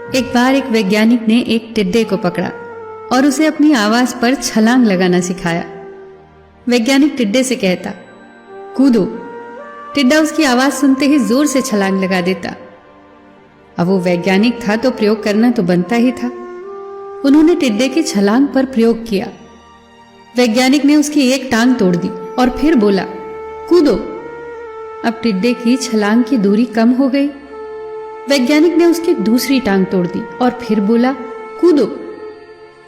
एक बार एक वैज्ञानिक ने एक टिड्डे को पकड़ा और उसे अपनी आवाज पर छलांग लगाना सिखाया। वैज्ञानिक टिड्डे से कहता, कूदो। टिड्डा उसकी आवाज सुनते ही जोर से छलांग लगा देता। अब वो वैज्ञानिक था तो प्रयोग करना तो बनता ही था। उन्होंने टिड्डे की छलांग पर प्रयोग किया। वैज्ञानिक ने उसकी एक टांग तोड़ दी और फिर बोला, कूदो। अब टिड्डे की छलांग की दूरी कम हो गई। वैज्ञानिक ने उसकी दूसरी टांग तोड़ दी और फिर बोला, कूदो।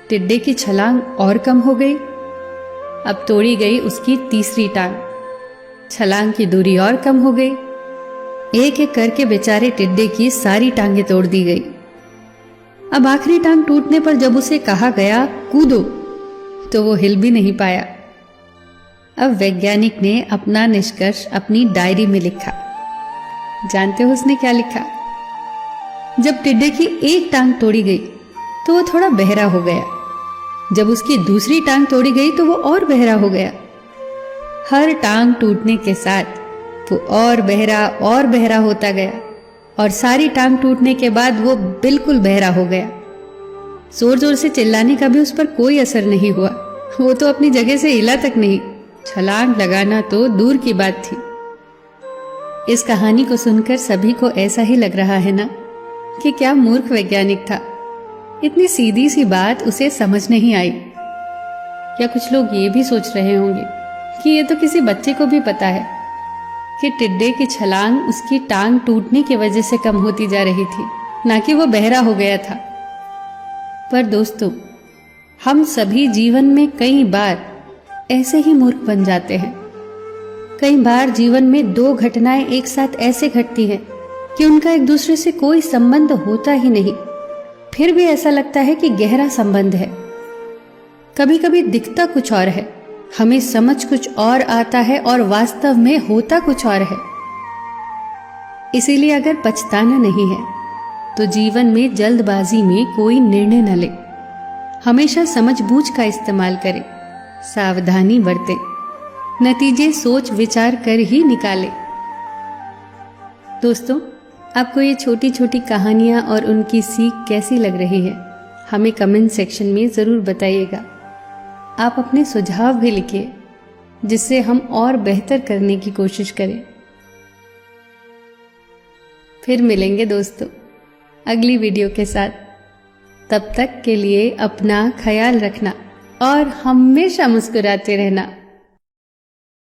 टिड्डे की छलांग और कम हो गई। अब तोड़ी गई उसकी तीसरी टांग। छलांग की दूरी और कम हो गई। एक एक करके बेचारे टिड्डे की सारी टांगें तोड़ दी गई। अब आखिरी टांग टूटने पर जब उसे कहा गया कूदो, तो वो हिल भी नहीं पाया। अब वैज्ञानिक ने अपना निष्कर्ष अपनी डायरी में लिखा। जानते हो उसने क्या लिखा? जब टिड्डे की एक टांग तोड़ी गई तो वो थोड़ा बहरा हो गया। जब उसकी दूसरी टांग तोड़ी गई तो वो और बहरा हो गया। हर टांग टूटने के साथ वो और बहरा होता गया और सारी टांग टूटने के बाद वो बिल्कुल बहरा हो गया। जोर जोर से चिल्लाने का भी उस पर कोई असर नहीं हुआ। वो तो अपनी जगह से हिला तक नहीं। छलांग लगाना तो दूर की बात थी। इस कहानी को सुनकर सभी को ऐसा ही लग रहा है ना कि क्या मूर्ख वैज्ञानिक था। इतनी सीधी सी बात उसे समझ नहीं आई। क्या कुछ लोग ये भी सोच रहे होंगे कि ये तो किसी बच्चे को भी पता है कि टिड्डे की छलांग उसकी टांग टूटने की वजह से कम होती जा रही थी, ना कि वो बहरा हो गया था। पर दोस्तों, हम सभी जीवन में कई बार ऐसे ही मूर्ख बन जाते हैं। कई बार जीवन में दो घटनाएं एक साथ ऐसे घटती हैं कि उनका एक दूसरे से कोई संबंध होता ही नहीं, फिर भी ऐसा लगता है कि गहरा संबंध है। कभी कभी दिखता कुछ और है, हमें समझ कुछ और आता है और वास्तव में होता कुछ और है। इसीलिए अगर पछताना नहीं है तो जीवन में जल्दबाजी में कोई निर्णय न ले। हमेशा समझबूझ का इस्तेमाल करें, सावधानी बरतें, नतीजे सोच विचार कर ही निकालें। दोस्तों, आपको ये छोटी छोटी कहानियां और उनकी सीख कैसी लग रही है, हमें कमेंट सेक्शन में ज़रूर बताइएगा। आप अपने सुझाव भी लिखिए जिससे हम और बेहतर करने की कोशिश करें। फिर मिलेंगे दोस्तों अगली वीडियो के साथ। तब तक के लिए अपना ख्याल रखना और हमेशा मुस्कुराते रहना।